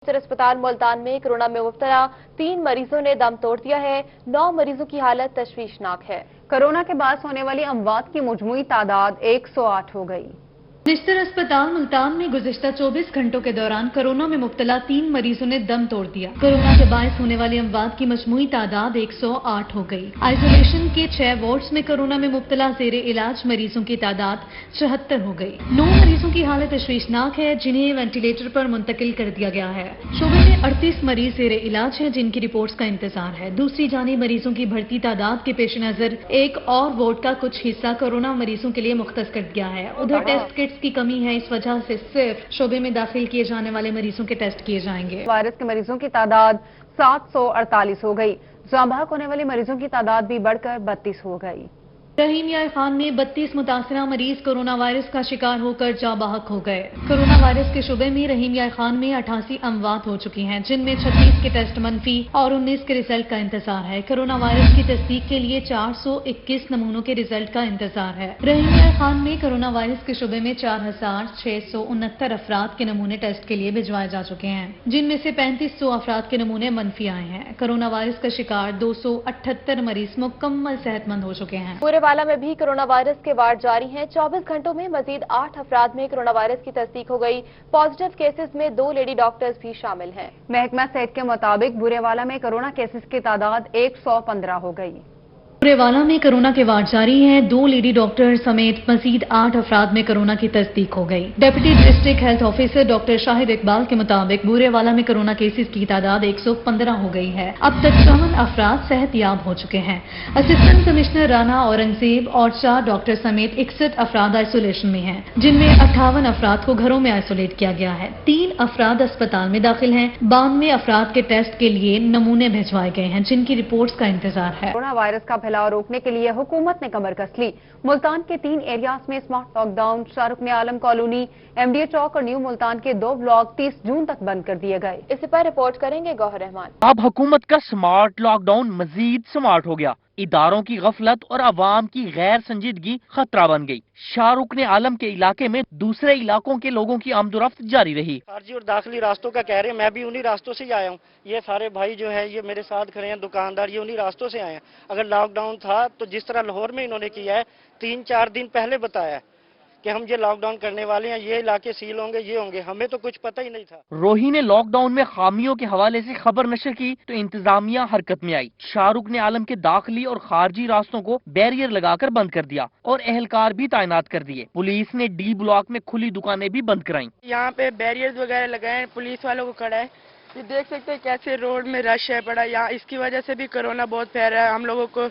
Sir अस्पताल मुल्तान में corona में मुब्तला 3 मरीजों ने दम तोड़ दिया है। 9 मरीजों की हालत तशवीशनाक है। कोरोना के बाद होने वाली अमवात की मजमूई तादाद 108 हो गई। निश्तर अस्पताल मुल्तान में गुज़िश्ता 24 घंटों के दौरान कोरोना में मुब्तला 3 मरीजों ने दम तोड़ दिया। कोरोना के बायस होने वाली अमवात की मजमूई तादाद 108 हो गई। आइसोलेशन के 6 वार्ड्स में कोरोना में मुब्तला ज़ेरे इलाज मरीजों की तादाद 74 हो गई। 9 मरीजों की हालत तशवीशनाक है, जिन्हें वेंटिलेटर पर मुंतकिल कर दिया गया है। शोबे में 38 मरीज ज़ेरे इलाज हैं, जिनकी रिपोर्ट्स का इंतजार है। दूसरी जानिब मरीजों की बढ़ती तादाद के पेश नजर एक और वार्ड का कुछ हिस्सा कोरोना मरीजों के लिए मुख्तस कर दिया है। उधर टेस्ट किट्स की कमी है, इस वजह से सिर्फ शोबे में दाखिल किए जाने वाले मरीजों के टेस्ट किए जाएंगे। वायरस के मरीजों की तादाद 748 हो गई। जाँ बहक होने वाले मरीजों की तादाद भी बढ़कर 32 हो गई। रहीम यार खान में 32 मुतासरा मरीज कोरोना वायरस का शिकार होकर जाँ बहक हो गए। कोरोना वायरस के शुबे में रहीम यार खान में 88 अमवात हो चुकी हैं, जिनमें 36 के टेस्ट मनफी और 19 के रिजल्ट का इंतजार है। कोरोना वायरस की तस्दीक के लिए 421 नमूनों के रिजल्ट का इंतजार है। रहीम यार खान में कोरोना वायरस के शुबे में 4669 अफराद के नमूने टेस्ट के लिए भिजवाए जा चुके हैं, जिनमें से 3500 अफराद के नमूने मनफी आए हैं। कोरोना वायरस का शिकार 278 मरीज मुकम्मल सेहतमंद हो चुके हैं। वाला में भी कोरोना वायरस के वार्ड जारी हैं। 24 घंटों में मजीद 8 अफराद में कोरोना वायरस की तस्दीक हो गई। पॉजिटिव केसेस में 2 लेडी डॉक्टर्स भी शामिल हैं। महकमा सेहत के मुताबिक बुरेवाला में कोरोना केसेस की तादाद 115 हो गई। बुरेवाला में कोरोना के वार्ड जारी हैं। 2 लेडी डॉक्टर समेत मजीद 8 अफराद में कोरोना की तस्दीक हो गई। Deputy district health officer doctor Shahid Iqbal के मुताबिक बुरेवाला में कोरोना केसेस की तादाद 115 हो गई है। अब तक 54 अफराद सेहतयाब हो चुके हैं। असिस्टेंट कमिश्नर राना औरंगजेब और 4 डॉक्टर समेत 61 अफराद आइसोलेशन में हैं, जिनमें 58 अफराद को घरों में आइसोलेट किया गया है। 3 अफराद अस्पताल में दाखिल हैं। 92 अफराद के टेस्ट के लिए नमूने भिजवाए गए हैं, जिनकी रिपोर्ट्स का इंतजार है। कोरोना वायरस का फैलाव रोकने के लिए हुकूमत ने कमर कस ली। मुल्तान के 3 एरियाज में स्मार्ट लॉकडाउन, शाहरुख ने आलम कॉलोनी, एमडीए चौक और न्यू मुल्तान के 2 ब्लॉक 30 जून तक बंद कर दिए गए। इस पर रिपोर्ट करेंगे गौहर रहमान। अब हुकूमत का स्मार्ट लॉकडाउन मजीद स्मार्ट हो गया। इदारों की गफलत और अवाम की गैर संजीदगी खतरा बन गई। शाहरुख ने आलम के इलाके में दूसरे इलाकों के लोगों की आमदोरफ्त जारी रही। खारजी और दाखिली रास्तों का कह रहे हैं, मैं भी उन्हीं रास्तों से ही आया हूँ। ये सारे भाई जो है ये मेरे साथ खड़े हैं, दुकानदार, ये उन्हीं रास्तों से आए हैं। अगर लॉकडाउन था तो जिस तरह लाहौर में इन्होंने किया है 3-4 दिन पहले बताया है कि हम ये लॉकडाउन करने वाले हैं, ये इलाके सील होंगे, ये होंगे, हमें तो कुछ पता ही नहीं था। रोही ने लॉकडाउन में खामियों के हवाले से खबर नशर की तो इंतजामिया हरकत में आई। शाहरुख ने आलम के दाखिली और खारजी रास्तों को बैरियर लगाकर बंद कर दिया और एहलकार भी तैनात कर दिए। पुलिस ने डी ब्लॉक में खुली दुकानें भी बंद कराई। यहाँ पे बैरियर वगैरह लगाए, पुलिस वालों को खड़ा है। ये देख सकते हैं कैसे रोड में रश है बड़ा। यहाँ इसकी वजह से भी कोरोना बहुत फैल रहा है। हम लोगों को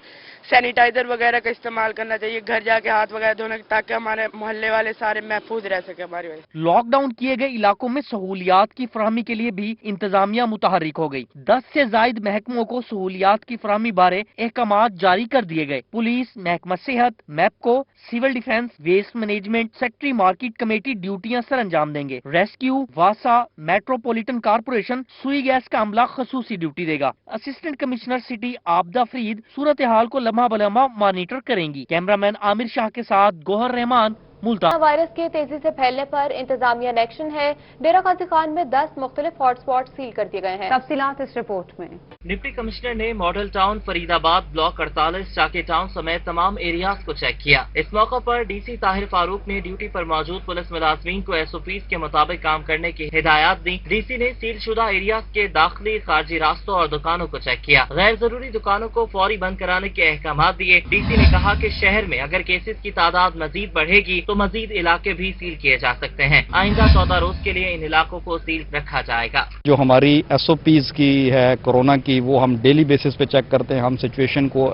सैनिटाइजर वगैरह का इस्तेमाल करना चाहिए, घर जाके हाथ वगैरह धोने, ताकि हमारे मोहल्ले वाले सारे महफूज रह सके हमारी वजह। लॉकडाउन किए गए इलाकों में सहूलियात की फराहमी के लिए भी इंतजामिया मुतहर्रिक हो गई। 10 से जायद महकमों को सहूलियात की फराहमी बारे अहकामात जारी कर दिए गए। पुलिस, महकमा सेहत, MEPCO, civil defence, waste management, secretary market committee ड्यूटियां सर अंजाम देंगे। रेस्क्यू, वासा, मेट्रोपॉलिटन कारपोरेशन, सुई गैस का अमला खसूसी ड्यूटी देगा। Assistant commissioner city Abida Farid सूरत हाल को लम्हा बलम्हा मॉनिटर करेंगी। कैमरामैन आमिर शाह के साथ गौहर रहमान, मुल्तान। वायरस के तेजी से फैलने पर इंतजामिया ने एक्शन है। डेरा गाजी खान में 10 मुख्तलिफ हॉटस्पॉट सील कर दिए गए हैं। तफसीलात इस रिपोर्ट में। डिप्टी कमिश्नर ने मॉडल टाउन फरीदाबाद ब्लॉक 48 चाके टाउन समेत तमाम एरियाज को चेक किया। इस मौके पर डीसी ताहिर फारूक ने ड्यूटी पर मौजूद पुलिस मुलाजमीन को SOPs के मुताबिक काम करने की हिदायत दी। डीसी ने सील शुदा एरियाज के दाखिली खारजी रास्तों और दुकानों को चेक किया। गैर जरूरी दुकानों को फौरी बंद कराने के अहकाम दिए। डीसी ने कहा कि शहर में अगर केसेस की तादाद मजीद बढ़ेगी तो मजीद इलाके भी सील किए जा सकते हैं। आइंदा 14 रोज के लिए इन इलाकों को सील रखा जाएगा। जो हमारी SOPs की है कोरोना की, वो हम डेली बेसिस पे चेक करते हैं। हम सिचुएशन को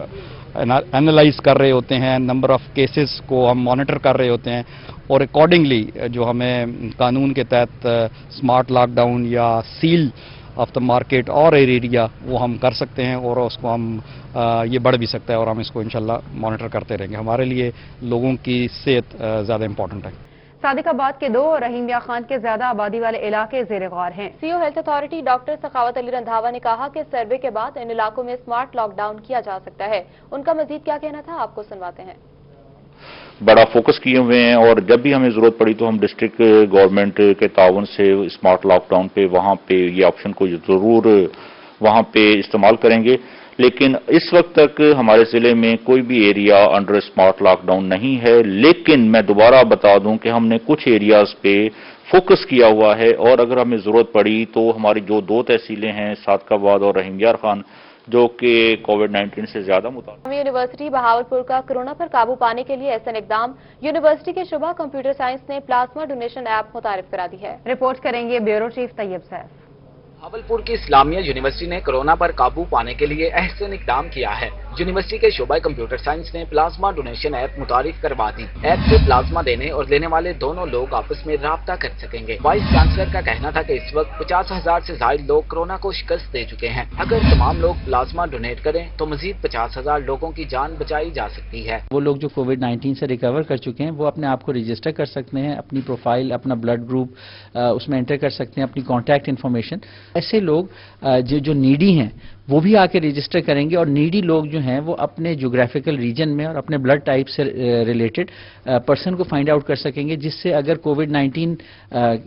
एनालाइज कर रहे होते हैं, नंबर ऑफ केसेस को हम मॉनिटर कर रहे होते हैं और अकॉर्डिंगली जो हमें कानून के तहत स्मार्ट लॉकडाउन या सील ऑफ द मार्केट और एरिया वो हम कर सकते हैं और उसको हम ये बढ़ भी सकता है और हम इसको इंशाल्लाह मॉनिटर करते रहेंगे। हमारे लिए लोगों की सेहत ज़्यादा इंपॉर्टेंट है। सादिकाबाद के 2 रहीम यार खान के ज्यादा आबादी वाले इलाके ज़ेरे गौर हैं। CO health authority doctor Sakhawat Ali Randhawa ने कहा कि सर्वे के बाद इन इलाकों में स्मार्ट लॉकडाउन किया जा सकता है। उनका मजीद क्या कहना था, आपको सुनवाते हैं। बड़ा फोकस किए हुए हैं और जब भी हमें जरूरत पड़ी तो हम डिस्ट्रिक्ट गवर्नमेंट के ताउन से स्मार्ट लॉकडाउन पे वहां पे ये ऑप्शन को जरूर वहां पे इस्तेमाल करेंगे। लेकिन इस वक्त तक हमारे जिले में कोई भी एरिया अंडर स्मार्ट लॉकडाउन नहीं है, लेकिन मैं दोबारा बता दूं कि हमने कुछ एरियाज पे फोकस किया हुआ है और अगर हमें जरूरत पड़ी तो हमारी जो 2 तहसीलें हैं सादकाबाद और रहीम यार खान जो कि कोविड-19 से ज्यादा मुताबिक। यूनिवर्सिटी बहावलपुर का कोरोना पर काबू पाने के लिए ऐसा इकदाम। यूनिवर्सिटी के शुबा कंप्यूटर साइंस ने प्लाज्मा डोनेशन ऐप मुतारिफ करा दी है। रिपोर्ट करेंगे ब्यूरो चीफ तैयब सैफ। बहावलपुर की इस्लामिया यूनिवर्सिटी ने कोरोना पर काबू पाने के लिए अहसन इकदाम किया है। यूनिवर्सिटी के शोबा कंप्यूटर साइंस ने प्लाज्मा डोनेशन ऐप मुतारिफ करवा दी। ऐप से प्लाज्मा देने और लेने वाले दोनों लोग आपस में राब्ता कर सकेंगे। वाइस चांसलर का कहना था कि इस वक्त 50,000 से ज्यादा लोग कोरोना को शिकस्त दे चुके हैं। अगर तमाम लोग प्लाज्मा डोनेट करें तो मजीद 50,000 लोगों की जान बचाई जा सकती है। वो लोग जो कोविड-19 से रिकवर कर चुके हैं वो अपने आप को रजिस्टर कर सकते हैं, अपनी प्रोफाइल, अपना ब्लड ग्रुप उसमें एंटर कर सकते हैं, अपनी कॉन्टैक्ट इन्फॉर्मेशन। ऐसे लोग जो नीडी हैं वो भी आके रजिस्टर करेंगे और नीडी लोग जो हैं वो अपने ज्योग्राफिकल रीजन में और अपने ब्लड टाइप से रिलेटेड पर्सन को फाइंड आउट कर सकेंगे, जिससे अगर कोविड-19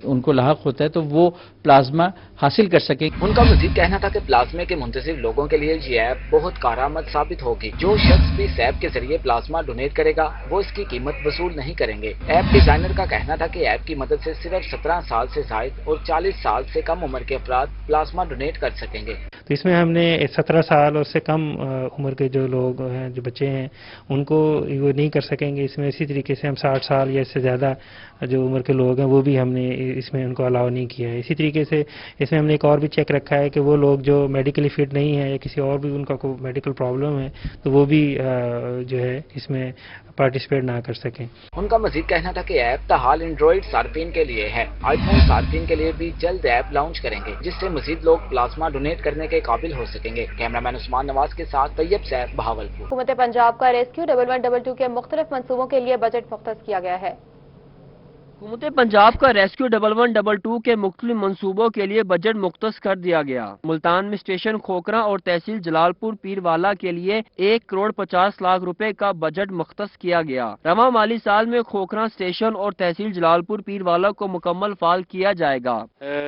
उनको लाहक होता है तो वो प्लाज्मा हासिल कर सकेंगे। उनका मजीद कहना था कि प्लाज्मा के मुंतजिर लोगों के लिए ये ऐप बहुत कारआमद साबित होगी। जो शख्स भी इस ऐप के जरिए प्लाज्मा डोनेट करेगा वो इसकी कीमत वसूल नहीं करेंगे। ऐप डिजाइनर का कहना था कि ऐप की मदद से सिर्फ 17 साल से जायद और 40 साल से कम उम्र के अफराद प्लाज्मा डोनेट कर सकेंगे। तो इसमें हमने 17 साल और से कम उम्र के जो लोग हैं, जो बच्चे हैं, उनको वो नहीं कर सकेंगे इसमें। इसी तरीके से हम 60 साल या इससे ज़्यादा जो उम्र के लोग हैं वो भी हमने इसमें उनको अलाउ नहीं किया है। इसी तरीके से इसमें हमने एक और भी चेक रखा है कि वो लोग जो मेडिकली फिट नहीं है या किसी और भी उनका कोई मेडिकल प्रॉब्लम है तो वो भी जो है इसमें पार्टिसिपेट ना कर सकें। उनका मजीद कहना था कि ऐप ताहाल एंड्रॉइड सार्फिन के लिए है। आईफोन सार्फिन के लिए भी जल्द ऐप लॉन्च करेंगे, जिससे मजीद लोग प्लाज्मा डोनेट करने के काबिल हो सकेंगे। कैमरामैन उस्मान नवाज के साथ तैयब सैफ, बहावलपुर। हुकूमत पंजाब का रेस्क्यू 1112 के मुख्तलिफ मंसूबों के लिए बजट मुख्तस किया गया है। हुकूमत पंजाब का रेस्क्यू 1112 के मुख्तलिफ मंसूबों के लिए बजट मुख्तस कर दिया गया। मुल्तान में स्टेशन खोखरा और तहसील जलालपुर पीरवाला के लिए 1 करोड़ 50 लाख रुपए का बजट मुख्तस किया गया। रवा माली साल में खोखरा स्टेशन और तहसील जलालपुर पीरवाला को मुकम्मल फाल किया जाएगा।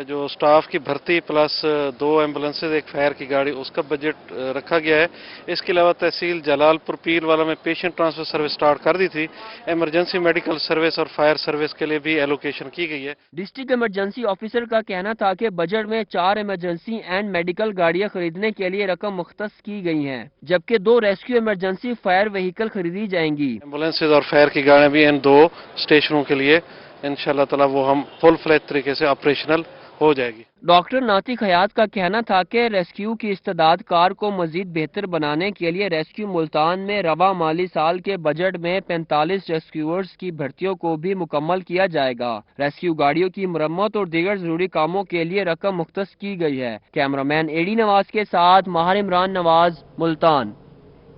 जो स्टाफ की भर्ती प्लस 2 एम्बुलेंसेज, एक फायर की गाड़ी, उसका बजट रखा गया है। इसके अलावा तहसील जलालपुर पीरवाला में पेशेंट ट्रांसफर सर्विस स्टार्ट कर दी थी। इमरजेंसी मेडिकल सर्विस और फायर सर्विस के लिए भी एलोकेशन की गई है। डिस्ट्रिक्ट इमरजेंसी ऑफिसर का कहना था कि बजट में 4 इमरजेंसी एंड मेडिकल गाड़ियां खरीदने के लिए रकम मुख्तस की गई है, जबकि 2 रेस्क्यू इमरजेंसी फायर व्हीकल खरीदी जाएंगी। एम्बुलेंसेज और फायर की गाड़ियां भी इन 2 स्टेशनों के लिए इंशाल्लाह ताला वो हम फुल फ्लैज तरीके से ऑपरेशनल हो जाएगी। डॉक्टर नातिक हयात का कहना था कि रेस्क्यू की इस्तेदाद कार को मजीद बेहतर बनाने के लिए रेस्क्यू मुल्तान में रवा माली साल के बजट में 45 रेस्क्यूअर्स की भर्तियों को भी मुकम्मल किया जाएगा। रेस्क्यू गाड़ियों की मरम्मत और दीगर जरूरी कामों के लिए रकम मुख्तस की गई है। कैमरामैन एडी नवाज के साथ माहिर इमरान नवाज, मुल्तान।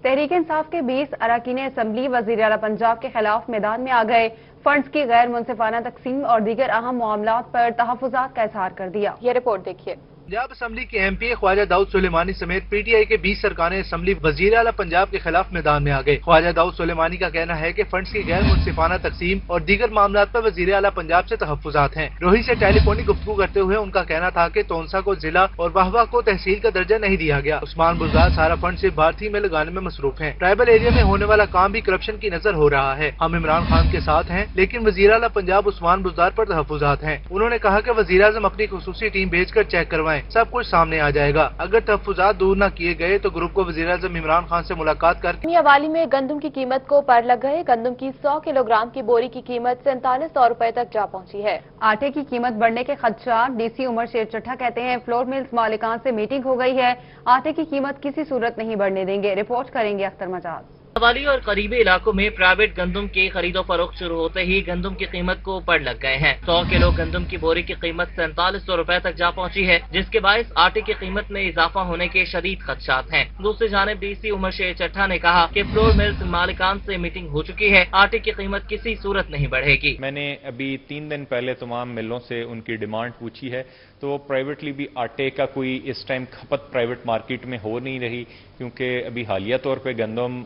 तहरीक इंसाफ के 20 अरकान असम्बली वज़ीर आला पंजाब के खिलाफ मैदान में आ गए। फंड्स की गैर मुनसिफाना तकसीम और दीगर अहम मामलात पर तहफ़्फ़ुज़ात का इज़हार कर दिया। ये रिपोर्ट देखिए। पंजाब असम्बली के MP ख्वाजा दाऊद सुलेमानी समेत PTI के 20 अरकान असम्बली वज़ीर आला पंजाब के खिलाफ मैदान में आ गए। ख्वाजा दाऊद सुलेमानी का कहना है कि फंड्स की गैर मुनसिफाना तकसीम और दीगर मामलात पर वज़ीर आला पंजाब से तहफ़्फ़ुज़ात हैं। रोही से टेलीफोनिक गुफ्तगू करते हुए उनका कहना था कि तोनसा को जिला और वाहवा को तहसील का दर्जा नहीं दिया गया। उस्मान बुज़दार सारा फंड सिर्फ भारतीय में लगाने में मसरूफ है। ट्राइबल एरिया में होने वाला काम भी करप्शन की नजर हो रहा है। हम इमरान खान के साथ हैं, लेकिन वज़ीर आला पंजाब उस्मान बुज़दार पर तहफ़्फ़ुज़ात हैं। उन्होंने कहा कि वज़ीर आज़म अपनी खुसूसी टीम भेजकर चेक करवाएं, सब कुछ सामने आ जाएगा। अगर तहफ़्फ़ुज़ात दूर न किए गए तो ग्रुप को वज़ीर आज़म इमरान खान से मुलाकात कर। मियांवाली में गंदम की कीमत को पर लग गए। गंदम की 100 किलोग्राम की बोरी की कीमत 4700 रुपए तक जा पहुंची है। आटे की कीमत बढ़ने के खदशात। DC उमर शेर चट्ठा कहते हैं फ्लोर मिल्स मालिकान से मीटिंग हो गई है, आटे की कीमत किसी सूरत नहीं बढ़ने देंगे। रिपोर्ट करेंगे अख्तर मजाज। हवाली और करीबी इलाकों में प्राइवेट गंदम की खरीदो फरोख्त शुरू होते ही गंदम की कीमत को ऊपर लग गए हैं। 100 किलो गंदम की बोरी की कीमत 4700 रुपए तक जा पहुंची है, जिसके बायस आटे की कीमत में इजाफा होने के शदीद खदशात हैं। दूसरी जानिब DC उमर शेर चट्ठा ने कहा कि फ्लोर मिल्स मालिकान से मीटिंग हो चुकी है, आटे की कीमत किसी सूरत नहीं बढ़ेगी। मैंने अभी 3 दिन पहले तमाम मिलों से उनकी डिमांड पूछी है, تو پرائیویٹلی بھی آٹے کا کوئی اس ٹائم کھپت پرائیویٹ مارکیٹ میں ہو نہیں رہی، کیونکہ ابھی حالیہ طور پہ گندم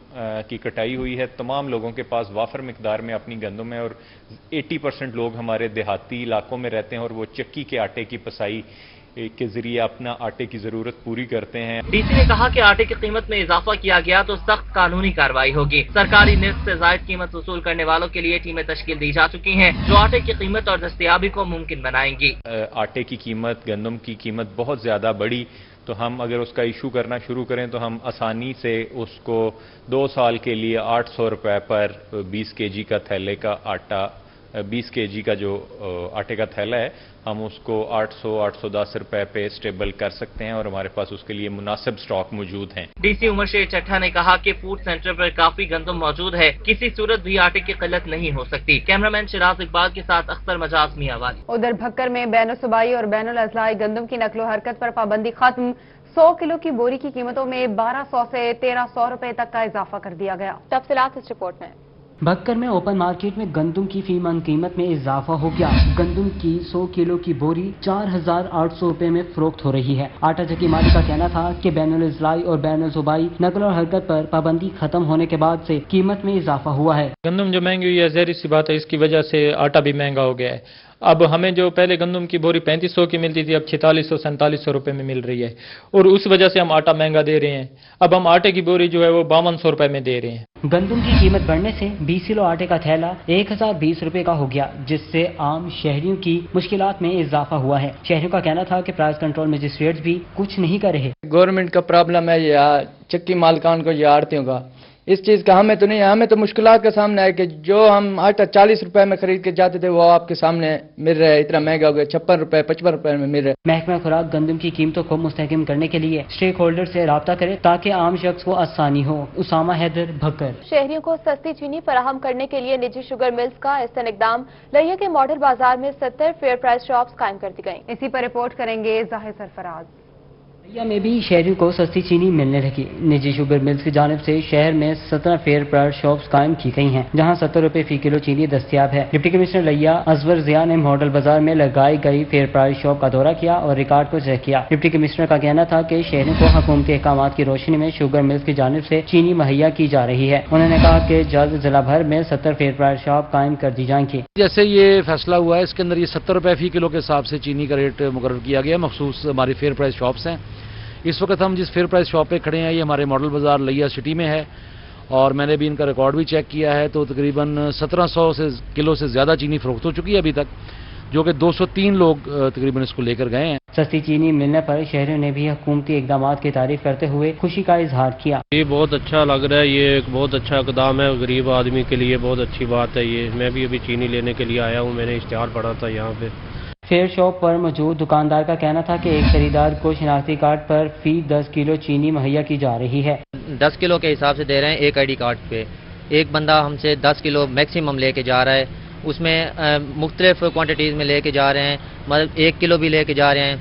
کی کٹائی ہوئی ہے. تمام لوگوں کے پاس وافر مقدار میں اپنی گندم ہے اور 80% لوگ ہمارے دیہاتی علاقوں میں رہتے ہیں اور وہ چکی کے آٹے کی پسائی کے ذریعے اپنا آٹے کی ضرورت پوری کرتے ہیں. ڈی سی نے کہا کہ آٹے کی قیمت میں اضافہ کیا گیا تو سخت قانونی کارروائی ہوگی. سرکاری نرخ سے زائد قیمت وصول کرنے والوں کے لیے ٹیمیں تشکیل دی جا چکی ہیں جو آٹے کی قیمت اور دستیابی کو ممکن بنائیں گی. آٹے کی قیمت، گندم کی قیمت بہت زیادہ بڑھی تو ہم اگر اس کا ایشو کرنا شروع کریں تو ہم آسانی سے اس کو 2 سال کے لیے 800 روپے پر 20 kg کا تھیلے کا آٹا، 20 kg کا جو آٹے کا تھیلا ہے، ہم اس کو 800-810 روپے پہ اسٹیبل کر سکتے ہیں اور ہمارے پاس اس کے لیے مناسب سٹاک موجود ہیں. ڈی سی عمر شیر چٹھا نے کہا کہ فوڈ سینٹر پر کافی گندم موجود ہے، کسی صورت بھی آٹے کی قلت نہیں ہو سکتی. کیمرامین شراز اقبال کے ساتھ اختر مجاز میاں والی. ادھر بھکر میں بین الصوبائی اور بین الاضلاعی گندم کی نقل و حرکت پر پابندی ختم. 100 کلو کی بوری کی قیمتوں میں 1200 سے 1300 روپے تک کا اضافہ کر دیا گیا. تفصیلات اس رپورٹ میں. بھکر میں اوپن مارکیٹ میں گندم کی فی من قیمت میں اضافہ ہو گیا. گندم کی 100 کلو کی بوری 4800 روپے میں فروخت ہو رہی ہے. آٹا چکی مالک کا کہنا تھا کہ بین الاضلاعی اور بین الصوبائی نقل و حرکت پر پابندی ختم ہونے کے بعد سے قیمت میں اضافہ ہوا ہے. گندم جو مہنگی ہوئی ہے ظاہر سی بات ہے، اس کی وجہ سے آٹا بھی مہنگا ہو گیا ہے. اب ہمیں جو پہلے گندم کی بوری 3500 کی ملتی تھی اب 4600-4700 روپے میں مل رہی ہے اور اس وجہ سے ہم آٹا مہنگا دے رہے ہیں. اب ہم آٹے کی بوری جو ہے وہ 5200 روپے میں دے رہے ہیں. گندم کی قیمت بڑھنے سے 20 کلو آٹے کا تھیلا 1020 روپے کا ہو گیا، جس سے عام شہریوں کی مشکلات میں اضافہ ہوا ہے. شہریوں کا کہنا تھا کہ پرائس کنٹرول مجسٹریٹس بھی کچھ نہیں کر رہے. گورنمنٹ کا پرابلم ہے یا چکی مالکان کو یا آڑتیوں کا، اس چیز کا ہمیں تو نہیں ہے. ہمیں تو مشکلات کا سامنا ہے کہ جو ہم آٹا 40 روپے میں خرید کے جاتے تھے وہ آپ کے سامنے مل رہا ہے اتنا مہنگا ہو گیا، 56 روپے 55 روپے میں مل رہا ہے. محکمہ خوراک گندم کی قیمتوں کو مستحکم کرنے کے لیے اسٹیک ہولڈر سے رابطہ کرے تاکہ عام شخص کو آسانی ہو. اسامہ حیدر، بھکر. شہریوں کو سستی چینی فراہم کرنے کے لیے نجی شوگر ملز کا احسن اقدام. لہیا کے ماڈل بازار میں 70 فیئر پرائز شاپس قائم کر دی گئیں. اسی پر رپورٹ کریں گے ظاہر سرفراز. لہیا میں بھی شہریوں کو سستی چینی ملنے لگی. نجی شوگر ملز کی جانب سے شہر میں 17 فیئر پرائز شاپس قائم کی گئی ہیں جہاں 70 روپے فی کلو چینی دستیاب ہے. ڈپٹی کمشنر لہیا ازور ضیاء نے ماڈل بازار میں لگائی گئی فیئر پرائز شاپ کا دورہ کیا اور ریکارڈ کو چیک کیا. ڈپٹی کمشنر کا کہنا تھا کہ شہریوں کو حکومتی احکامات کی روشنی میں شوگر ملز کی جانب سے چینی مہیا کی جا رہی ہے. انہوں نے کہا کہ جلد ضلع بھر میں 70 فیئر پرائز شاپ قائم کر دی جائیں گی. جیسے یہ فیصلہ ہوا ہے اس کے اندر یہ 70 روپے فی کلو کے حساب سے چینی کا ریٹ مقرر کیا گیا. مخصوص ہماری فیئر پرائز شاپس ہیں. اس وقت ہم جس فیئر پرائز شاپ پہ کھڑے ہیں یہ ہمارے ماڈل بازار لہیا سٹی میں ہے اور میں نے بھی ان کا ریکارڈ بھی چیک کیا ہے تو تقریباً 1700 کلو سے زیادہ چینی فروخت ہو چکی ہے ابھی تک، جو کہ 203 لوگ تقریباً اس کو لے کر گئے ہیں. سستی چینی ملنے پر شہریوں نے بھی حکومتی اقدامات کی تعریف کرتے ہوئے خوشی کا اظہار کیا. یہ بہت اچھا لگ رہا ہے، یہ ایک بہت اچھا اقدام ہے، غریب آدمی کے لیے بہت اچھی بات ہے. یہ میں بھی ابھی چینی لینے کے لیے آیا ہوں، میں نے اشتہار پڑھا تھا یہاں پہ. فیئر شاپ پر موجود دکاندار کا کہنا تھا کہ ایک خریدار کو شناختی کارڈ پر فی 10 کلو چینی مہیا کی جا رہی ہے. 10 کلو کے حساب سے دے رہے ہیں ایک آئی ڈی کارڈ پہ. ایک بندہ ہم سے 10 کلو میکسیمم لے کے جا رہا ہے، اس میں مختلف کوانٹیٹیز میں لے کے جا رہے ہیں، مطلب 1 کلو بھی لے کے جا رہے ہیں،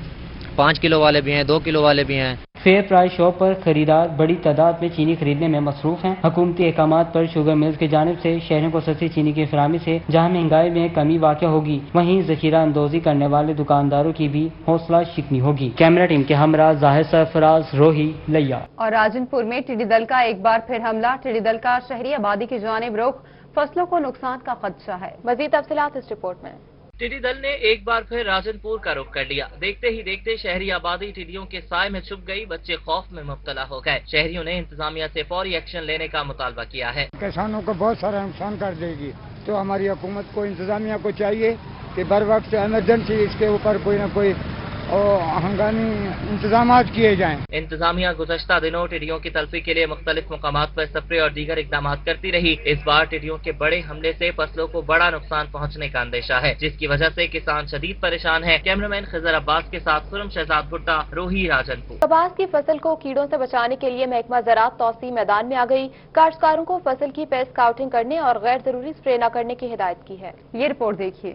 5 کلو والے بھی ہیں، 2 کلو والے بھی ہیں. فیئر پرائز شاپ پر خریدار بڑی تعداد میں چینی خریدنے میں مصروف ہیں. حکومتی احکامات پر شوگر ملز کی جانب سے شہریوں کو سستی چینی کی فراہمی سے جہاں مہنگائی میں کمی واقع ہوگی وہیں ذخیرہ اندوزی کرنے والے دکانداروں کی بھی حوصلہ شکنی ہوگی. کیمرہ ٹیم کے ہمراہ ظاہر سرفراز، روہی، لہیا. اور راجن پور میں ٹڈی دل کا ایک بار پھر حملہ. ٹڈی دل کا شہری آبادی کی جانب رخ، فصلوں کو نقصان کا خدشہ ہے. مزید تفصیلات اس رپورٹ میں. ٹڈی دل نے ایک بار پھر راجن پور کا رخ کر لیا. دیکھتے ہی دیکھتے شہری آبادی ٹڈیوں کے سائے میں چھپ گئی، بچے خوف میں مبتلا ہو گئے. شہریوں نے انتظامیہ سے فوری ایکشن لینے کا مطالبہ کیا ہے. کسانوں کو بہت سارا نقصان کر دے گی تو ہماری حکومت کو، انتظامیہ کو چاہیے کہ بر وقت ایمرجنسی اس کے اوپر کوئی نہ کوئی ہنگامی انتظامات کیے جائیں. انتظامیہ گزشتہ دنوں ٹڈیوں کی تلفی کے لیے مختلف مقامات پر سپرے اور دیگر اقدامات کرتی رہی. اس بار ٹڈیوں کے بڑے حملے سے فصلوں کو بڑا نقصان پہنچنے کا اندیشہ ہے، جس کی وجہ سے کسان شدید پریشان ہیں. کیمرامین خضر عباس کے ساتھ خرم شہزاد بھٹا، روہی، راجن پور. کپاس کی فصل کو کیڑوں سے بچانے کے لیے محکمہ زراعت توسیع میدان میں آ گئی. کاشتکاروں کو فصل کی پیسٹ کاؤٹنگ کرنے اور غیر ضروری اسپرے نہ کرنے کی ہدایت کی ہے. یہ رپورٹ دیکھیے.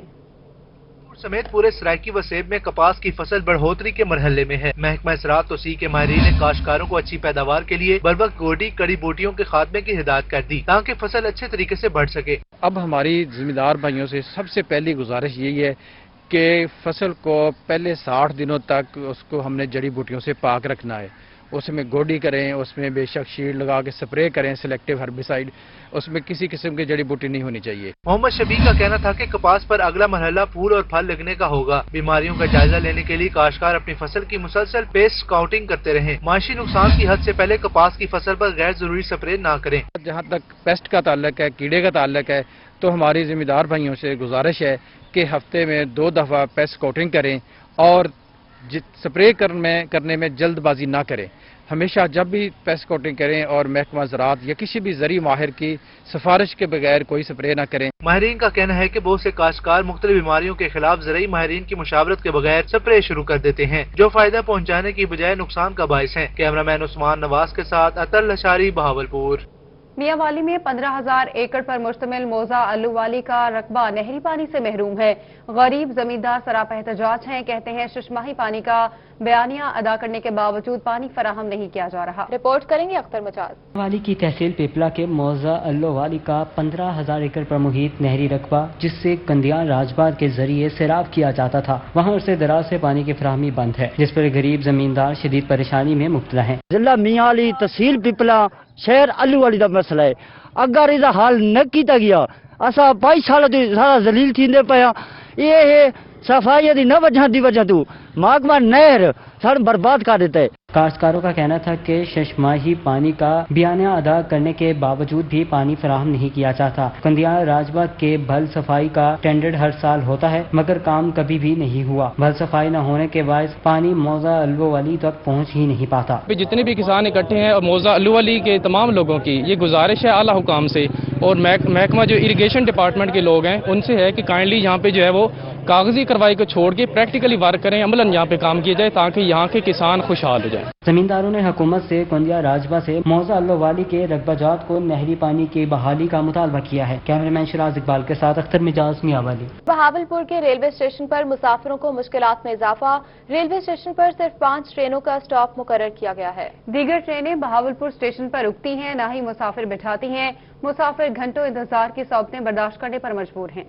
سمیت پورے سرائکی و سیب میں کپاس کی فصل بڑھوتری کے مرحلے میں ہے. محکمہ زراعت توسیع کے ماہرین نے کاشتکاروں کو اچھی پیداوار کے لیے بروقت گوڈی کڑی بوٹیوں کے خاتمے کی ہدایت کر دی تاکہ فصل اچھے طریقے سے بڑھ سکے. اب ہماری ذمہ دار بھائیوں سے سب سے پہلی گزارش یہی ہے کہ फसल को पहले 60 दिनों तक उसको हमने जड़ी बूटियों से पाक रखना है। उसमें गोडी करें, उसमें बेशक शील्ड लगा के स्प्रे करें सिलेक्टिव हर्बिसाइड, उसमें किसी किस्म की जड़ी बूटी नहीं होनी चाहिए। मोहम्मद शबीक का कहना था कि कपास पर अगला मरहला फूल और फल लगने का होगा। बीमारियों का जायजा लेने के लिए काश्तकार अपनी फसल की मुसलसल पेस्ट स्काउटिंग करते रहें। माशी नुकसान की हद से पहले कपास की फसल पर गैर जरूरी स्प्रे ना करें। जहाँ तक पेस्ट का ताल्लुक है, कीड़े का ताल्लुक है, तो हमारी जिम्मेदार भाइयों से गुजारिश है कि हफ्ते में 2 दफा पेस्ट स्काउटिंग करें और स्प्रे करने में जल्दबाजी ना करें। हमेशा जब भी पेस्ट कोटिंग करें और महकमा ज़राअत या किसी भी ज़री माहिर की सिफारिश के बगैर कोई स्प्रे ना करें। माहिरीन का कहना है कि बहुत से काश्तकार मुख्तलिफ बीमारियों के खिलाफ ज़राई माहिरीन की मुशावरत के बगैर स्प्रे शुरू कर देते हैं, जो फायदा पहुँचाने की बजाय नुकसान का बायस है। कैमरामैन उस्मान नवाज के साथ अतल लशारी, बहावलपुर। मियांवाली में 15,000 एकड़ पर मुश्तमिल मौजा अल्लूवाली का रकबा नहरी पानी से महरूम है। गरीब जमींदार सरापा एहतजाज हैं, कहते हैं शिशमाही पानी का बयानिया अदा करने के बावजूद पानी फराहम नहीं किया जा रहा। रिपोर्ट करेंगे अख्तर मजाज। वाली की तहसील पिपला के मौजा अल्लूवाली का 15,000 एकड़ पर मुहित नहरी रकबा, जिससे कंदियान राजबाग के जरिए सैराब किया जाता था, वहाँ अरसे दराज से पानी की फराहमी बंद है, जिस पर गरीब जमींदार शदीद परेशानी में मुब्तला है। जिला मियांवाली तहसील पिपला शहर अल्लूवाली का मसला है। अगर इसका हल न किया गया असा 22 साल सारा जलील थींदे पिया। ये सफाई की न वजह तू महकमा नहर सारे बर्बाद कर देता है। काश्तकारों का कहना था कि शशमाही पानी का बयानिया अदा करने के बावजूद भी पानी फराहम नहीं किया जाता। कंदियार राजबाग के भल सफाई का टेंडर हर साल होता है, मगर काम कभी भी नहीं हुआ। भल सफाई न होने के बायस पानी मौजा अल्लूवाली तक पहुंच ही नहीं पाता। जितने भी किसान इकट्ठे हैं और मौजा अल्लूवाली के तमाम लोगों की ये गुजारिश है आला हुकाम से और महकमा जो इरिगेशन डिपार्टमेंट के लोग हैं उनसे है कि काइंडली यहाँ पे जो है वो कागजी कार्रवाई को छोड़ के प्रैक्टिकली वर्क करें, अमलन यहाँ पे काम किया जाए ताकि यहाँ के किसान खुशहाल हो जाए। जमींदारों ने हुकूमत से कंदिया राजबा से मौजा अल्लूवाली के रकबाजात को नहरी पानी की बहाली का मुतालबा किया है। कैमरामैन शिराज इकबाल के साथ अख्तर मिजाज, मियांवाली। बहावलपुर के रेलवे स्टेशन पर मुसाफिरों को मुश्किलात में इजाफा। रेलवे स्टेशन पर सिर्फ 5 ट्रेनों का स्टॉप मुकर्रर किया गया है। दीगर ट्रेनें बहावलपुर स्टेशन पर रुकती हैं, न ही मुसाफिर बिठाती हैं। मुसाफिर घंटों इंतजार की सौबतें बर्दाश्त करने पर मजबूर हैं।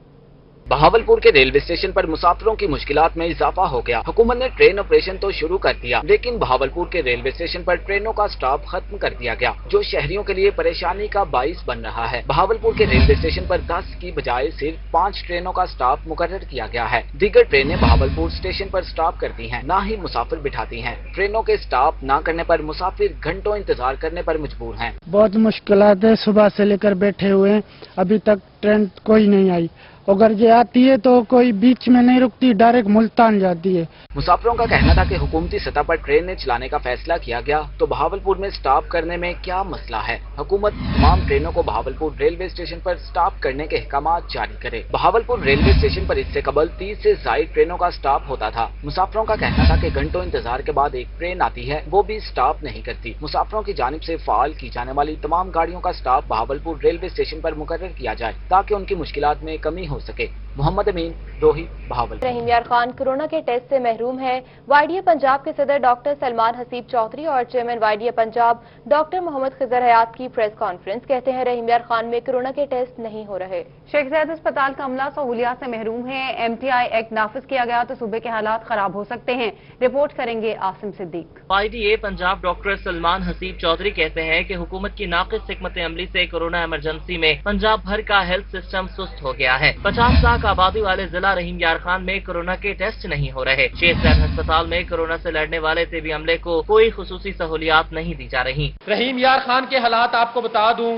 बहावलपुर के रेलवे स्टेशन पर मुसाफिरों की मुश्किलात में इजाफा हो गया। हुकूमत ने ट्रेन ऑपरेशन तो शुरू कर दिया, लेकिन बहावलपुर के रेलवे स्टेशन पर ट्रेनों का स्टॉप खत्म कर दिया गया, जो शहरियों के लिए परेशानी का बाइस बन रहा है। बहावलपुर के रेलवे स्टेशन पर 10 की बजाय सिर्फ 5 ट्रेनों का स्टॉप मुकर्रर किया गया है। दीगर ट्रेनें बहावलपुर स्टेशन पर स्टॉप करती हैं, न ही मुसाफिर बिठाती हैं। ट्रेनों के स्टॉप न करने पर मुसाफिर घंटों इंतजार करने पर मजबूर हैं। बहुत मुश्किलात है, सुबह से लेकर बैठे हुए हैं, अभी तक ट्रेन कोई नहीं आई। अगर ये आती है तो कोई बीच में नहीं रुकती, डायरेक्ट मुल्तान जाती है। मुसाफिरों का कहना था कि हुकूमती सतह पर ट्रेनें चलाने का फैसला किया गया तो बहावलपुर में स्टॉप करने में क्या मसला है। हुकूमत तमाम ट्रेनों को बहावलपुर रेलवे स्टेशन पर स्टॉप करने के अहकामात जारी करे। बहावलपुर रेलवे स्टेशन पर इससे कबल 30 से ज्यादा ट्रेनों का स्टॉप होता था। मुसाफिरों का कहना था कि घंटों इंतजार के बाद एक ट्रेन आती है, वो भी स्टॉप नहीं करती। मुसाफिरों की जानिब से फाल की जाने वाली तमाम गाड़ियों का स्टॉप बहावलपुर रेलवे स्टेशन पर मुकर्रर किया जाए ताकि उनकी मुश्किलात में कमी हो सके। मोहम्मद अमीन, रोही, बहावलपुर। रहीम यार खान कोरोना के टेस्ट से महरूम है। वाईडीए पंजाब के सदर डॉक्टर सलमान हसीब चौधरी और chairman YDA Punjab doctor Muhammad Khizar Hayat की प्रेस कॉन्फ्रेंस। कहते हैं रहीम यार खान में कोरोना के टेस्ट नहीं हो रहे। शेख ज़ायद अस्पताल का अमला सहूलियात से महरूम है। MTI एक्ट नाफिज किया गया तो सूबे के हालात खराब हो सकते हैं। रिपोर्ट करेंगे आसिम सिद्दीक। वाईडीए पंजाब डॉक्टर सलमान हसीब चौधरी कहते हैं कि हुकूमत की नाकिस हिकमत अमली से कोरोना इमरजेंसी में पंजाब भर का हेल्थ सिस्टम सुस्त हो गया है। 50 लाख आबादी वाले जिला रहीम यार खान में कोरोना के टेस्ट नहीं हो रहे। शेख ज़ायद अस्पताल में कोरोना से लड़ने वाले तिबी अमले को कोई खुसूसी सहूलियात नहीं दी जा रही। रहीम यार खान के हालात आपको बता दूं,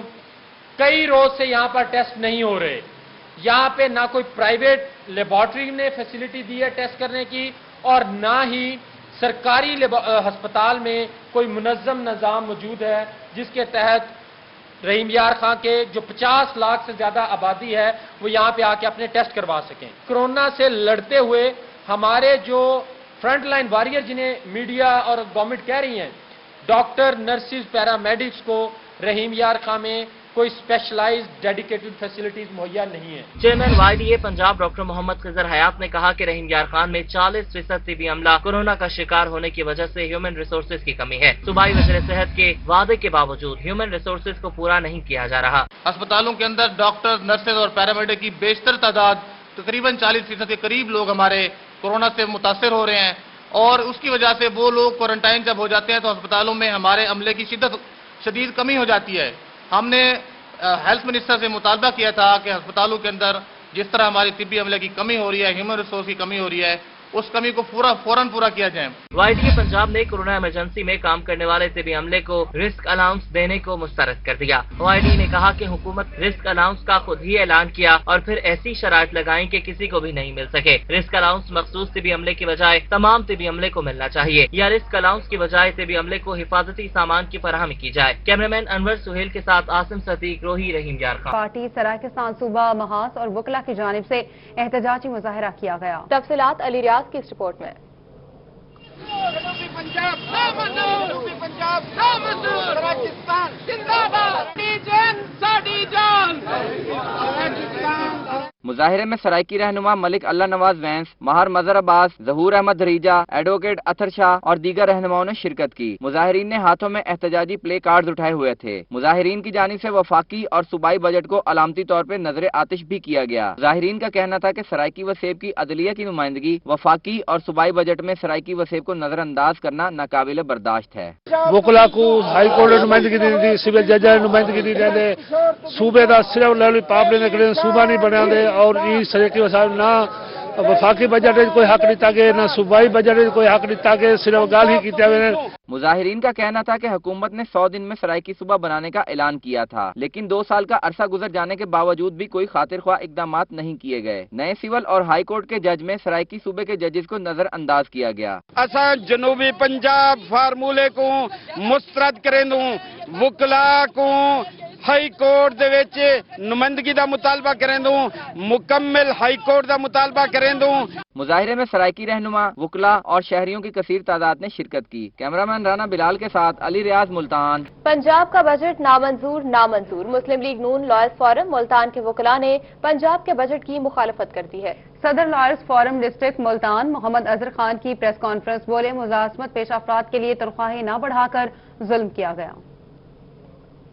कई रोज से यहाँ पर टेस्ट नहीं हो रहे। यहाँ पे ना कोई प्राइवेट लेबोरेटरी ने फैसिलिटी दी है टेस्ट करने की और ना ही सरकारी अस्पताल में कोई मुनज़्ज़म निज़ाम मौजूद है जिसके तहत रहीम यार खान के जो 50 लाख से ज्यादा आबादी है वो यहाँ पे आके अपने टेस्ट करवा सकें। कोरोना से लड़ते हुए हमारे जो फ्रंट लाइन वॉरियर जिन्हें मीडिया और गवर्नमेंट कह रही हैं, डॉक्टर, नर्सिस, पैरामेडिक्स को रहीम यार खान में कोई स्पेशलाइज्ड डेडिकेटेड फैसिलिटीज मुहैया नहीं है। Chairman YDA Punjab doctor Muhammad Khizar Hayat ने कहा कि रहीम यार खान में 40% तिबी अमला कोरोना का शिकार होने की वजह से ह्यूमन रिसोर्सेज की कमी है। सूबाई वज़ीर सेहत के वादे के बावजूद ह्यूमन रिसोर्सेज को पूरा नहीं किया जा रहा। अस्पतालों के अंदर डॉक्टर, नर्सेज और पैरामेडिक की बेशतर तादाद तकरीबन 40% के करीब लोग हमारे कोरोना से मुतासर हो रहे हैं और उसकी वजह से वो लोग क्वारंटाइन जब हो जाते हैं तो अस्पतालों में हमारे अमले की शदीद कमी हो जाती है। हमने हेल्थ मिनिस्टर से मुतालबा किया था कि अस्पतालों के अंदर जिस तरह हमारी तिब्बी अमले की कमी हो रही है, ह्यूमन रिसोर्स की कमी हो रही है, उस कमी को फौरन पूरा किया जाए। वाईडीए पंजाब ने कोरोना इमरजेंसी में काम करने वाले तिब्बी अमले को रिस्क अलाउंस देने को मुस्तरद कर दिया। वाईडीए ने कहा कि हुकूमत रिस्क अलाउंस का खुद ही ऐलान किया और फिर ऐसी शराइत लगाई कि किसी को भी नहीं मिल सके। रिस्क अलाउंस मखसूस तिब्बी अमले की बजाय तमाम तिब्बी अमले को मिलना चाहिए या रिस्क अलाउंस की बजाय तिब्बी अमले को हिफाजती सामान की फराहमी की जाए। कैमरामैन अनवर सुहेल के साथ आसिम सदीक, रोही, रहीम यार खान। पार्टी सरायकिस्तान सूबा महास और वकला की जानिब से एहतजाजी मुजाहरा किया गया। तफसीलात अली रियाज की इस रिपोर्ट में। मुजाहिरे में सराइकी रहनुमा मलिक अल्लाह नवाज वैंस, महार मजहर अब्बास, जहूर अहमद धरीजा, एडवोकेट अथर शाह और दीगर रहनुमाओं ने शिरकत की। मुजाहिरीन ने हाथों में एहतजाजी प्ले कार्ड उठाए हुए थे। मुजाहिरीन की जानिब से वफाकी और सूबाई बजट को अलामती तौर पर नजर आतिश भी किया गया। मुजाहिरीन का कहना था कि सराइकी वसेब की अदलिया की नुमाइंदगी वफाकी और सूबाई बजट में सराइकी वसेब को नजरअंदाज करना नाकाबिल बर्दाश्त है। वकला को हाई कोर्ट ने नुमाइंदगी दी थी, सिविल जज ने नुमाइंदगी दी थी, सूबे का सिर्फ लेवल पाप लेने सूबा नहीं बना दे और सराइकी वसाब ना वफाकी बजट कोई हक दिता गया ना सूबाई बजट कोई हक दिता गया, सिर्फ गाल ही की। मुजाहिरीन का कहना था कि हुकूमत ने 100 दिन में सराइकी सूबा बनाने का ऐलान किया था, लेकिन 2 साल का अरसा गुजर जाने के बावजूद भी कोई खातिर ख्वाह इकदामात नहीं किए गए। नए सिविल और हाई कोर्ट के जज में सराइकी सूबे के जजेस को नजरअंदाज किया गया। असा जनूबी पंजाब फार्मूले को मुस्तरद करेंदू, वकला को हाई कोर्ट दे विच नुमाइंदगी दा मुतालबा करेंदू, मुकम्मल हाई कोर्ट दा मुतालबा करेंदू। मुजाहिरे में सराइकी रहनुमा, वकला और शहरियों की कसीर तादाद ने शिरकत की। कैमरामैन राना बिलाल के साथ अली रियाज, मुल्तान। पंजाब का बजट नामंजूर। मुस्लिम लीग नून लॉयर्स फोरम मुल्तान के वकला ने पंजाब के बजट की मुखालफत कर दी है। सदर lawyers forum district Multan Mohammad Azhar Khan की प्रेस कॉन्फ्रेंस बोले, मुजासमत पेश अफराद के लिए तनख्वाहें न बढ़ाकर जुल्म किया गया।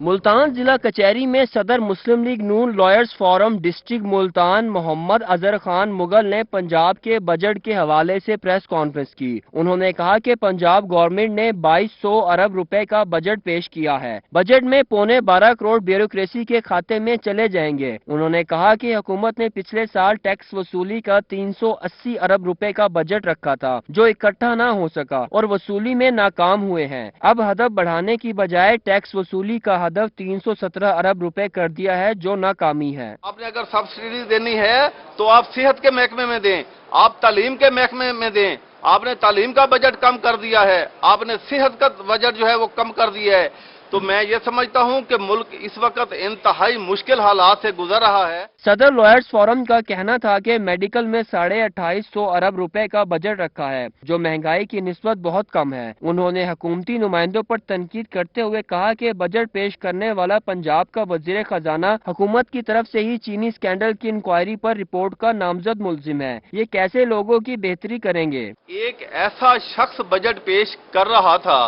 मुल्तान जिला कचहरी में सदर Muslim League Noon lawyers forum district Multan Mohammad Azhar Khan Mughal ने पंजाब के बजट के हवाले से प्रेस कॉन्फ्रेंस की। उन्होंने कहा कि पंजाब गवर्नमेंट ने 2200 अरब रुपए का बजट पेश किया है। बजट में 12.25 करोड़ ब्यूरोक्रेसी के खाते में चले जाएंगे। उन्होंने कहा कि हुकूमत ने पिछले साल टैक्स वसूली का 380 अरब रुपए का बजट रखा था, जो इकट्ठा न हो सका और वसूली में नाकाम हुए हैं। अब हदफ बढ़ाने की बजाय टैक्स वसूली का हदफ 317 अरब रुपए कर दिया है, जो नाकामी है। आपने अगर सब्सिडी देनी है तो आप सेहत के महकमे में दें, आप तालीम के महकमे में दें। आपने तालीम का बजट कम कर दिया है, आपने सेहत का बजट जो है वो कम कर दिया है। तो मैं ये समझता हूँ कि मुल्क इस वक्त इंतहाई मुश्किल हालात से गुजर रहा है। सदर लॉयर्स फोरम का कहना था कि मेडिकल में 2850 अरब रुपए का बजट रखा है, जो महंगाई की निस्बत बहुत कम है। उन्होंने हुकूमती नुमाइंदों पर तनकीद करते हुए कहा कि बजट पेश करने वाला पंजाब का वजीर खजाना हुकूमत की तरफ से ही चीनी स्कैंडल की इंक्वायरी पर रिपोर्ट का नामजद मुलजिम है। ये कैसे लोगों की बेहतरी करेंगे? एक ऐसा शख्स बजट पेश कर रहा था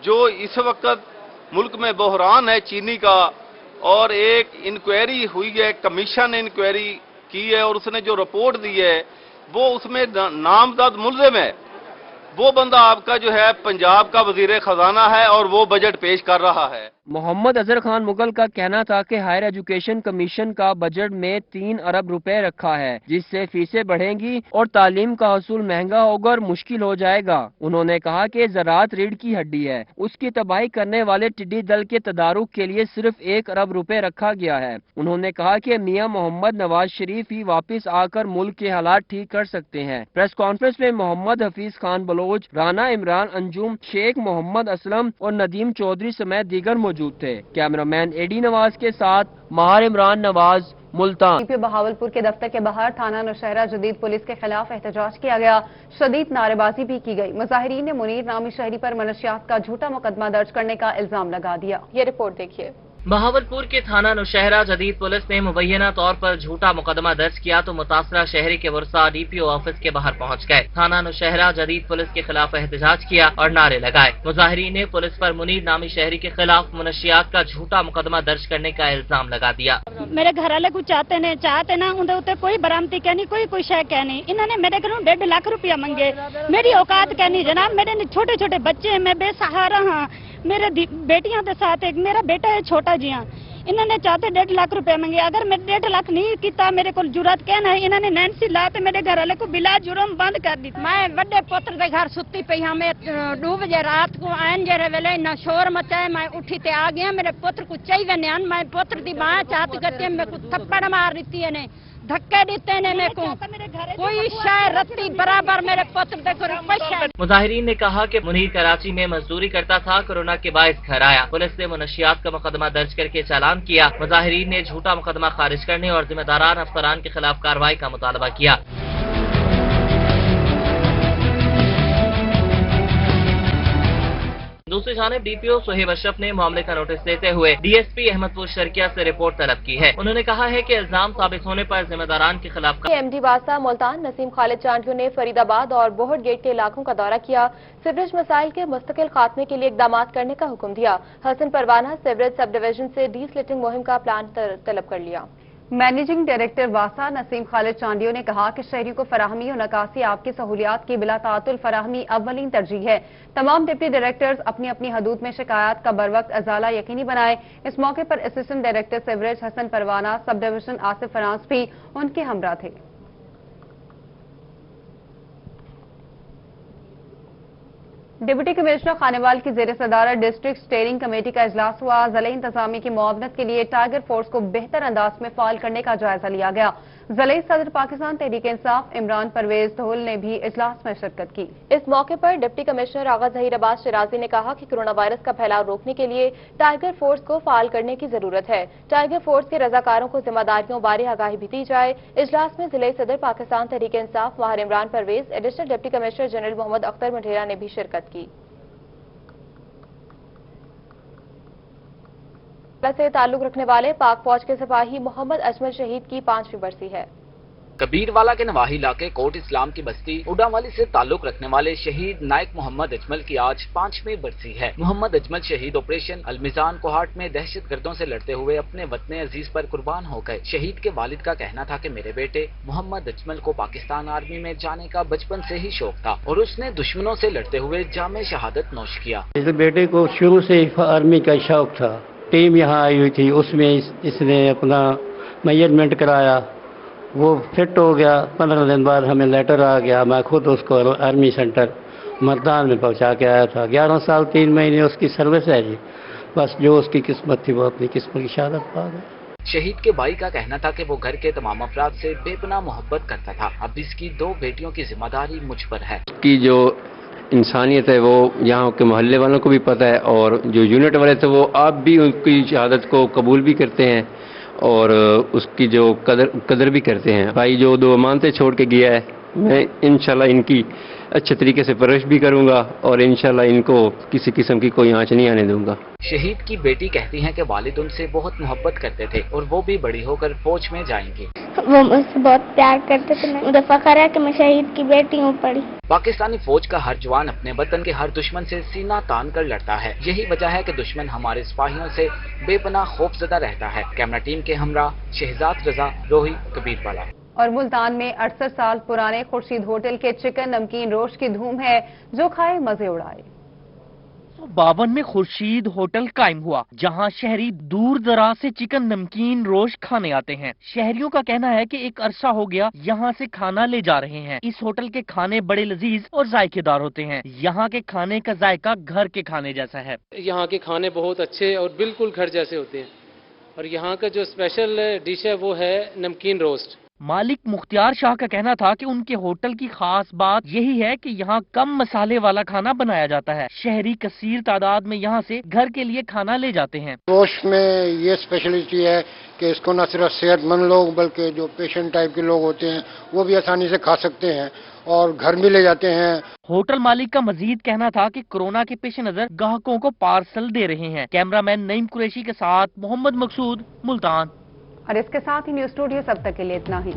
जो इस वक्त मुल्क में बहरान है चीनी का, और एक इंक्वायरी हुई है, कमीशन ने इंक्वायरी की है और उसने जो रिपोर्ट दी है वो उसमें नामजद मुल्जिम है। वो बंदा आपका जो है पंजाब का वजीर खजाना है और वो बजट पेश कर रहा है। मोहम्मद अजहर खान मुगल का कहना था कि हायर एजुकेशन कमीशन का बजट में 3 अरब रुपए रखा है, जिससे फीसें बढ़ेंगी और तालीम का हसूल महंगा होगा और मुश्किल हो जाएगा। उन्होंने कहा कि ज़राअत रीढ़ की हड्डी है, उसकी तबाही करने वाले टिड्डी दल के तदारुक के लिए सिर्फ 1 अरब रुपए रखा गया है। उन्होंने कहा कि मियां मोहम्मद नवाज शरीफ ही वापिस आकर मुल्क के हालात ठीक कर सकते हैं। प्रेस कॉन्फ्रेंस में मोहम्मद हफीज खान बलोच, राना इमरान अंजुम, शेख मोहम्मद असलम और नदीम चौधरी समेत दीगर मौजूद थे। कैमरामैन एडी नवाज के साथ महार इमरान नवाज, मुल्तान। सीपी बहावलपुर के दफ्तर के बाहर थाना नौशहरा जदीद पुलिस के खिलाफ एहतजाज किया गया। शदीद नारेबाजी भी की गई। मुजाहिरीन ने मुनीर नामी शहरी पर मनशियात का झूठा मुकदमा दर्ज करने का इल्जाम लगा दिया। ये रिपोर्ट देखिए। बहावलपुर के थाना नौशहरा जदीद पुलिस ने मुबैना तौर पर झूठा मुकदमा दर्ज किया तो मुतासरा शहरी के वर्षा डीपीओ ऑफिस के बाहर पहुंच गए। थाना नौशहरा जदीद पुलिस के खिलाफ एहतजाज किया और नारे लगाए। मुजाहिरीन ने पुलिस पर मुनीर नामी शहरी के खिलाफ मनशियात का झूठा मुकदमा दर्ज करने का इल्जाम लगा दिया। मेरे घर वाले को चाहते ना उनके उत्ते कोई बरामदी कहनी, कोई शय कहनी। इन्होंने मेरे घरों 1.5 लाख रुपया मंगे। मेरी औकात कहनी जनाब, मेरे छोटे छोटे बच्चे हैं, मैं बेसहारा हाँ। मेरे बेटियां के साथ एक मेरा बेटा है छोटा जी। इन्होंने चाहते 1.5 लाख रुपए मंगे। अगर मैं 1.5 लाख नहीं किया, मेरे को जुरत कहना है, इन्होंने नैन्सी लाते मेरे घर वाले को बिला जुर्म बंद कर दी। मैं बड़े पुत्र के घर सुती पई हाँ, मैं डूब जे रात को आन जे वेले इन्ना शोर मचाए, मैं उठी ते आ गया। मेरे पुत्र को चाहिए न्यान, मैं पुत्र की मां चाहती करती, मेरे को थप्पड़ मार दी है, धक्के देते ने मेरे को, कोई शायद रत्ती बराबर मेरे पुत्र देखो। मुजाहिरीन ने कहा कि मुनीर कराची में मजदूरी करता था, कोरोना के बायस घर आया। पुलिस ने मनशियात का मुकदमा दर्ज करके चालान किया। मुजाहिरीन ने झूठा मुकदमा खारिज करने और जिम्मेदारान अफसरान के खिलाफ कार्रवाई का मुतालबा किया। दूसरी जानिब डीपीओ सुहेब अशरफ ने मामले का नोटिस देते हुए डीएसपी अहमदपुर शर्किया से रिपोर्ट तलब की है। उन्होंने कहा है कि इल्जाम साबित होने पर जिम्मेदारान के खिलाफ एमडी वासा मुल्तान नसीम खालिद चांडियों ने फरीदाबाद और बोहट गेट के इलाकों का दौरा किया। सीवरेज मसाइल के मुस्तकिल खात्मे के लिए इकदाम करने का हुक्म दिया। हसन परवाना सीवरेज सब डिवीजन से डीस्लिटिंग मुहिम का प्लान तलब कर लिया। मैनेजिंग डायरेक्टर वासा नसीम खालिद चांडियों ने कहा कि शहरियों को फराहमी और नकासी आपकी सहूलियात की बिला तातुल फराहमी अव्वलीन तरजीह है। तमाम डिप्टी डायरेक्टर्स अपनी अपनी हदूद में शिकायत का बरवक्त अजाला यकीनी बनाए। इस मौके पर असिस्टेंट डायरेक्टर सीवरेज हसन परवाना, सब डिवीजन आसिफ फरांस भी उनके हमरा थे। डिप्टी कमिश्नर खानेवाल की जेर सदारत डिस्ट्रिक्ट स्टीयरिंग कमेटी का इजलास हुआ। ज़िले इंतजामी की मुआवनत के लिए टाइगर फोर्स को बेहतर अंदाज में फाल करने का जायजा लिया गया। ज़िले सदर पाकिस्तान तहरीक इंसाफ इमरान परवेज धोल ने भी इजलास में शिरकत की। इस मौके पर डिप्टी कमिश्नर आगा ज़हीर अब्बास शिराजी ने कहा कि कोरोना वायरस का फैलाव रोकने के लिए टाइगर फोर्स को फाल करने की जरूरत है। टाइगर फोर्स के रजाकारों को जिम्मेदारियों बारे आगाही भी दी जाए। इजलास में जिले सदर पाकिस्तान तहरीक इंसाफ माहिर Imran Pervez, additional deputy commissioner general Muhammad Akhtar Mandhera ने भी शिरकत की। से ताल्लुक रखने वाले पाक फौज के सिपाही मोहम्मद अजमल शहीद की 5वीं बरसी है। कबीरवाला के नवाही इलाके कोट इस्लाम की बस्ती उडावाली से ताल्लुक रखने वाले शहीद नायक मोहम्मद अजमल की आज 5वीं बरसी है। मोहम्मद अजमल शहीद ऑपरेशन अलमिजान कोहाट में दहशतगर्दों से लड़ते हुए अपने वतन अजीज पर कुर्बान हो गए। शहीद के वालिद का कहना था कि मेरे बेटे मोहम्मद अजमल को पाकिस्तान आर्मी में जाने का बचपन से ही शौक था और उसने दुश्मनों से लड़ते हुए जामे शहादत नोश किया। इस बेटे को शुरू से आर्मी का शौक था। टीम यहाँ आई हुई थी, उसमें इसने अपना मेजरमेंट कराया, वो फिट हो गया। 15 दिन बाद हमें लेटर आ गया। मैं खुद उसको आर्मी सेंटर मर्दान में पहुंचा के आया था। 11 साल 3 महीने उसकी सर्विस है जी। बस जो उसकी किस्मत थी वो अपनी किस्मत की शहादत पा गया। शहीद के भाई का कहना था कि वो घर के तमाम अफराद से बेपनाह मोहब्बत करता था। अब इसकी 2 बेटियों की जिम्मेदारी मुझ पर है। की जो इंसानियत है वो यहाँ के मोहल्ले वालों को भी पता है और जो यूनिट वाले थे वो आप भी उनकी शहादत को कबूल भी करते हैं और उसकी जो कदर भी करते हैं। भाई जो 2 अमानतें छोड़ के गया है, मैं इंशाल्लाह इनकी अच्छे तरीके से परवरिश भी करूंगा और इंशाल्लाह इनको किसी किस्म की कोई आंच नहीं आने दूंगा। शहीद की बेटी कहती हैं कि वालिद उनसे बहुत मोहब्बत करते थे और वो भी बड़ी होकर फौज में जाएंगी। वो मुझसे बहुत प्यार करते थे। मुझे फख्र है कि मैं शहीद की बेटी हूँ पढ़ी। पाकिस्तानी फौज का हर जवान अपने वतन के हर दुश्मन से सीना तान कर लड़ता है। यही वजह है कि दुश्मन हमारे सिपाहियों से बेपनाह खौफजदा रहता है। कैमरा टीम के हमरा शहजाद रजा, रोही, कबीरवाला। और मुल्तान में 68 साल पुराने खुर्शीद होटल के चिकन नमकीन रोश की धूम है, जो खाए मजे उड़ाए। 52 में खुर्शीद होटल कायम हुआ, जहां शहरी दूर दराज से चिकन नमकीन रोश खाने आते हैं। शहरियों का कहना है कि एक अरसा हो गया यहां से खाना ले जा रहे हैं। इस होटल के खाने बड़े लजीज और जायकेदार होते हैं। यहां के खाने का जायका घर के खाने जैसा है। यहाँ के खाने बहुत अच्छे और बिल्कुल घर जैसे होते हैं और यहाँ का जो स्पेशल डिश है वो है नमकीन रोस्ट। मालिक मुख्तियार शाह का कहना था कि उनके होटल की खास बात यही है कि यहाँ कम मसाले वाला खाना बनाया जाता है। शहरी कसीर तादाद में यहाँ से घर के लिए खाना ले जाते हैं। गोश्त में ये स्पेशलिटी है कि इसको न सिर्फ सेहतमंद लोग बल्कि जो पेशेंट टाइप के लोग होते हैं वो भी आसानी से खा सकते हैं और घर भी ले जाते हैं। होटल मालिक का मजीद कहना था कि कोरोना के पेश नजर ग्राहकों को पार्सल दे रहे हैं। कैमरामैन नईम कुरैशी के साथ मोहम्मद मकसूद, मुल्तान। और इसके साथ ही न्यूज स्टूडियो सब तक के लिए इतना ही।